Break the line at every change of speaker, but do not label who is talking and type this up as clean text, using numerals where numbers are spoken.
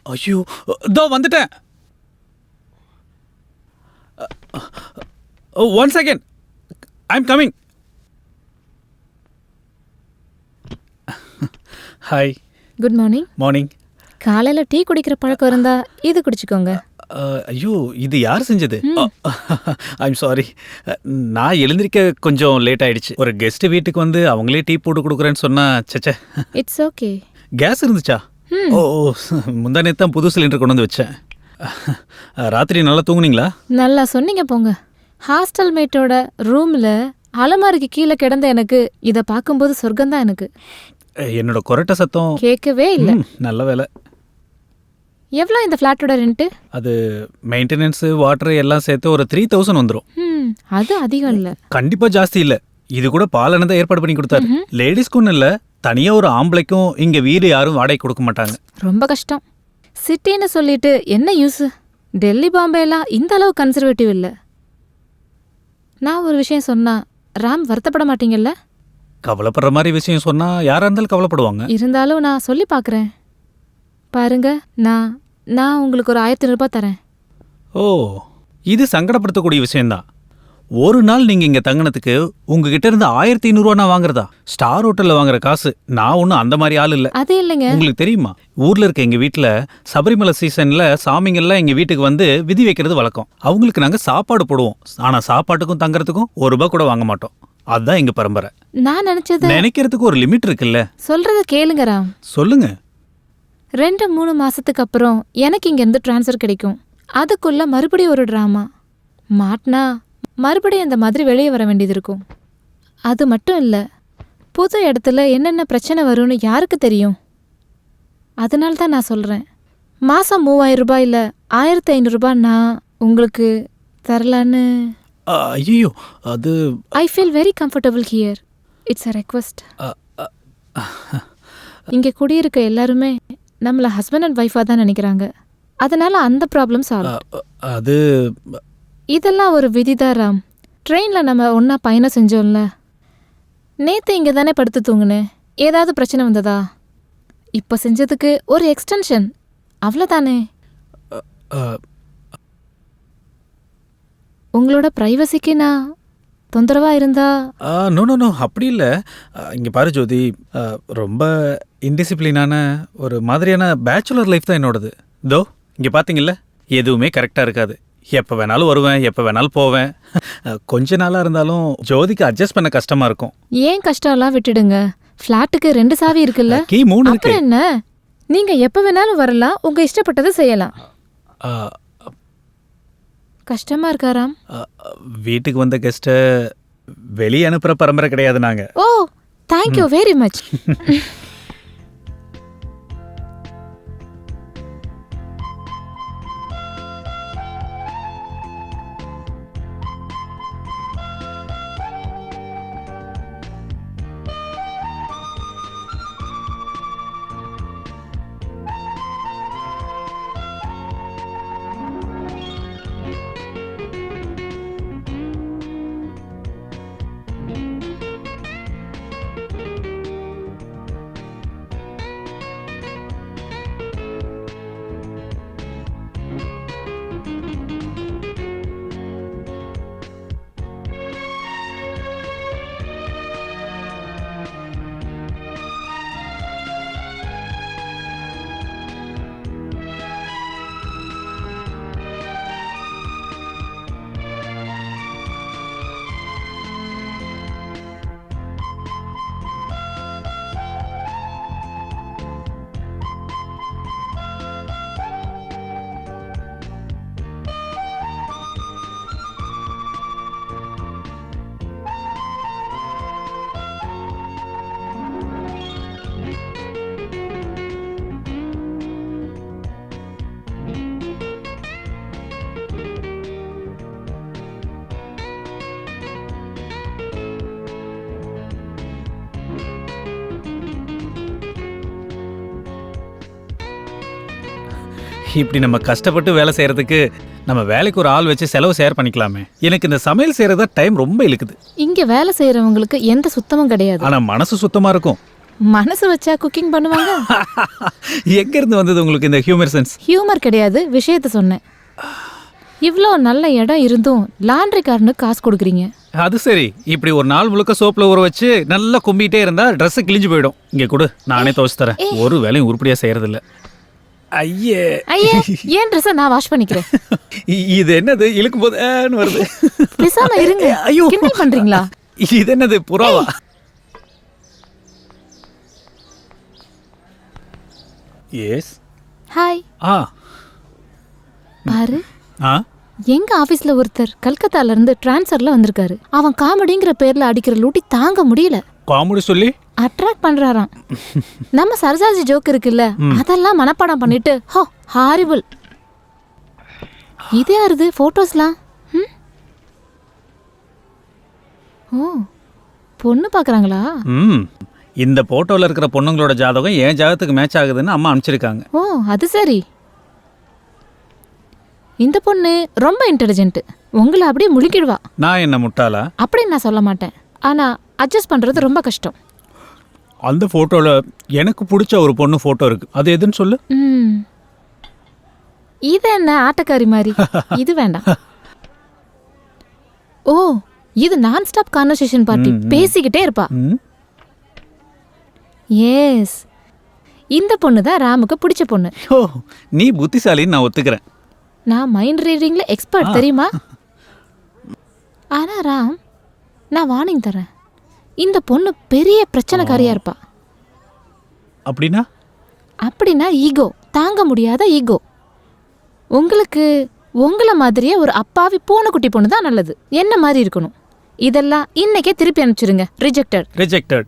ஐயோ, இதோ வந்துட்டேன். 1 second, I am coming. Hi.
Good morning.
Morning.
காலையில் டீ குடிக்கிற பழக்கம் இருந்தா இது குடிச்சுக்கோங்க.
ஐயோ, இது யார் செஞ்சது? ஐம் சாரி, நான் எழுந்திருக்க கொஞ்சம் லேட் ஆயிடுச்சு. ஒரு கெஸ்ட் வீட்டுக்கு வந்து அவங்களே டீ போட்டு கொடுக்குறேன்னு சொன்னா சச்சே.
It's okay.
கேஸ் இருந்துச்சா? ஓ, முந்தா நேத்து தான் புது சிலிண்டர் கொண்டு வந்து வச்சேன். ராத்திரி நல்லா தூங்குனீங்களா?
நல்லா சொன்னீங்க போங்க. ஹாஸ்டல் மேட்டோட ரூம்ல அலமாரிக்கு கீழே கிடந்த எனக்கு இதை பார்க்கும்போது சொர்க்கம்தான் எனக்கு.
என்னோட கொரட்டை சத்தம்
கேட்கவே இல்லை.
நல்ல வேலை.
எவ்வளோ இந்த ஃப்ளாட்டோட ரெண்ட்டு?
அது மெயின்டெனன்ஸு வாட்டர் எல்லாம் சேர்த்து ஒரு 3000 வந்துடும்.
அது அதிகம் இல்லை.
கண்டிப்பா ஜாஸ்தி இல்லை. இது கூட பாலனை தான் ஏற்பாடு பண்ணி கொடுத்தாரு. லேடிஸ்க்கு ஒன்றும் இல்லை, தனியாக ஒரு ஆம்பளைக்கும் இங்கே வீடு யாரும் வாடகை கொடுக்க மாட்டாங்க.
ரொம்ப கஷ்டம். சிட்டின்னு சொல்லிட்டு என்ன யூஸ்? டெல்லி பாம்பேலாம் இந்த அளவு கன்சர்வேட்டிவ் இல்லை. நான் ஒரு விஷயம் சொன்னா ராம் வருத்தப்பட மாட்டீங்கல்ல?
கவலைப்படுற மாதிரி விஷயம் சொன்னா யாரா இருந்தாலும் கவலைப்படுவாங்க.
இருந்தாலும் நான் சொல்லி பார்க்குறேன் பாருங்க. நான் உங்களுக்கு ஒரு 1500 ரூபாய் தரேன்.
ஓ, இது சங்கடப்படுத்தக்கூடிய விஷயம்தான். ஒரு நாள் நீங்க இங்க தங்கினதுக்கு உங்ககிட்ட இருந்து 1500 ரூபா நான் வாங்குறதா? ஸ்டார் ஹோட்டல்ல வாங்குற காசு. நான் ஒன்றும் அந்த மாதிரி ஆள் இல்லை.
அது இல்லைங்க.
உங்களுக்கு தெரியுமா, ஊர்ல இருக்க எங்க வீட்டுல சபரிமலை சீசன்ல சாமிங்கெல்லாம் எங்க வீட்டுக்கு வந்து விதி வைக்கிறது வழக்கம். அவங்களுக்கு நாங்க சாப்பாடு போடுவோம். ஆனா சாப்பாட்டுக்கும் தங்கறதுக்கும் 1 ரூபாய் கூட வாங்க மாட்டோம். அதுதான் எங்க பரம்பரை.
நான்
நினைக்கிறதுக்கு ஒரு லிமிட் இருக்குல்ல.
சொல்றத கேளுங்க ராம்.
சொல்லுங்க.
2-3 மாசத்துக்கு அப்புறம் எனக்கு இங்கேருந்து ட்ரான்ஸ்ஃபர் கிடைக்கும். அதுக்குள்ள மறுபடியும் ஒரு ட்ராமா மாட்டினா மறுபடியும் அந்த மாதிரி வெளியே வர வேண்டியது இருக்கும். அது மட்டும் இல்லை, புது இடத்துல என்னென்ன பிரச்சனை வரும்னு யாருக்கு தெரியும்? அதனால தான் நான் சொல்கிறேன், மாதம் 3000 ரூபாய் இல்லை 1500 ரூபாய் நான் உங்களுக்கு தரலான்னு.
ஐயோ, அது
I feel very comfortable here. It's a request. இங்கே குடியிருக்க எல்லாருமே நம்மளை ஹஸ்பண்ட் அண்ட் ஒய்ஃபாக தான் நினைக்கிறாங்க. அதனால அந்த ப்ராப்ளம் சால்வ்.
அது
இதெல்லாம் ஒரு விதிதான் ராம். ட்ரெயினில் நம்ம ஒன்றா பயணம் செஞ்சோம்ல, நேற்று இங்கே தானே படுத்து தூங்குனேன். ஏதாவது பிரச்சனை வந்ததா? இப்போ செஞ்சதுக்கு ஒரு எக்ஸ்டென்ஷன், அவ்வளோதானே. உங்களோட ப்ரைவசிக்கு நான் தொந்தரவாக இருந்தா?
நோ, அப்படி இல்லை. இங்கே பாரு ஜோதி, ரொம்ப இன்டிசிப்ளினான ஒரு மாதிரியான பேச்சுலர் லைஃப் தான் என்னோடது. தோ இங்கே பார்த்தீங்கல்ல, எதுவுமே கரெக்டாக இருக்காது. எப்போ வேணாலும் வருவேன், எப்போ வேணாலும் போவேன். கொஞ்ச நாளாக இருந்தாலும் ஜோதிக்கு அட்ஜஸ்ட் பண்ண கஷ்டமாக இருக்கும்.
ஏன் கஷ்டம்லாம் விட்டுடுங்க. ஃப்ளாட்டுக்கு 2 சாவி இருக்குல்ல,
கீ 3 இருக்கு.
அப்புறம் என்ன, நீங்கள் எப்போ வேணாலும் வரலாம், உங்கள் இஷ்டப்பட்டதை செய்யலாம். கஷ்டமா இருக்காராம்?
வீட்டுக்கு வந்த கெஸ்ட்டை வெளியே அனுப்புகிற பரம்பரை கிடையாது நாங்கள்.
ஓ, தேங்க்யூ வெரி மச்.
இப்படி நம்ம கஷ்டப்பட்டு வேலை செய்யறதுக்கு நம்ம வேலைக்கு ஒரு ஆள் வச்சு செலவு ஷேர் பண்ணிக்கலாமே. எனக்கு இந்த சமையல் செய்யறதா டைம் ரொம்ப இழுக்குது.
இங்க வேலை செய்யறவங்களுக்கு எந்த சுத்தமும் கிடையாது.
ஆனா மனசு சுத்தமா இருக்கும்.
மனசு வச்சா குக்கிங் பண்ணுவாங்க.
எங்க இருந்து வந்தது உங்களுக்கு இந்த ஹியூமர் சென்ஸ்?
ஹியூமர் கிடையாது, விஷயத்த சொன்னேன். இவ்வளோ நல்ல இடம் இருந்தும் லாண்ட்ரிக்காரனுக்கு காசு கொடுக்குறீங்க.
அது சரி, இப்படி ஒரு நாள் முழுக்க சோப்பில் ஊற வச்சு நல்லா கும்பிட்டே இருந்தா ட்ரெஸ் கிழிஞ்சு போயிடும். இங்கே கொடு, நானே துவைச்சு தரேன். ஒரு வேலையும் உருப்படியாக செய்யறதில்ல. ஐயே
ஐயே, ஏன் ட்ரெஸ்ஸை நான் வாஷ் பண்ணிக்கிறேன்.
இது என்னது இழுக்கும் போது வருது.
பேசாம இருங்க.
ஐயோ,
கிண்டல் பண்றீங்களா?
இது என்னது புறாவா? எஸ்.
ஹாய்.
ஆ
பாரு,
ஆ
எங்க ஆபீஸ்ல ஒருத்தர் கல்கத்தால இருந்து டிரான்ஸ்ஃபர்ல வந்திருக்காரு. அவன் காமெடிங்கிற பேர்ல அடிக்கிற லூட்டி தாங்க முடியல.
காமெடி சொல்லி
அட்ராக்ட் பண்றாராம். நம்ம சரசாஜி ஜோக் இருக்குல்ல, அதெல்லாம் மனப்பாடம் பண்ணிட்டு ஹோ ஹாரிபிள். இது யாருது போட்டோஸ்லாம்? ஓ, பொண்ணு பாக்குறாங்களா?
இந்த போட்டோல இருக்கிற பொண்ணுங்களோட ஜாதகம் என் ஜாதகத்துக்கு மேட்ச் ஆகுதுன்னு அம்மா அனுப்பிச்சிருக்காங்க.
ஓ, அது சரி. இந்த பொண்ணு ரொம்ப இன்டெலிஜென்ட். உங்களை அப்படியே முழுக்கிடுவா.
நான் என்ன முட்டாளா?
அப்படின்னு நான் சொல்ல மாட்டேன். ஆனா அட்ஜஸ்ட் பண்றது ரொம்ப கஷ்டம்.
அந்த போட்டோல எனக்கு பிடிச்ச ஒரு பொண்ணு போட்டோ இருக்கு. அது எதுன்னு சொல்லு.
இது என்ன ஆட்டக்காரி மாதிரி? இது வேண்டாம். ஓ, இது நான் ஸ்டாப் கான்வர்சேஷன் பார்ட்டி. பேசிக்கிட்டே இருப்பா. எஸ், இந்த பொண்ணு தான் ராமுக்கு பிடிச்ச பொண்ணு.
ஓ, நீ புத்திசாலின்னு நான் ஒத்துக்கிறேன்.
நான் மைண்ட் ரீடிங்ல எக்ஸ்பர்ட் தெரியுமா? ஆனா ராம், நான் வார்னிங் தரேன். இந்த பொண்ணு பெரிய பிரச்சனைக்காரியா இருப்பா.
அப்படின்னா?
அப்படின்னா ஈகோ, தாங்க முடியாத ஈகோ. உங்களுக்கு உங்களை மாதிரியே ஒரு அப்பாவி பூனைக்குட்டி பொண்ணு தான் நல்லது. என்ன மாதிரி இருக்கணும். இதெல்லாம் இன்னைக்கே திருப்பி அனுப்பிச்சிருங்க. ரிஜெக்டட்.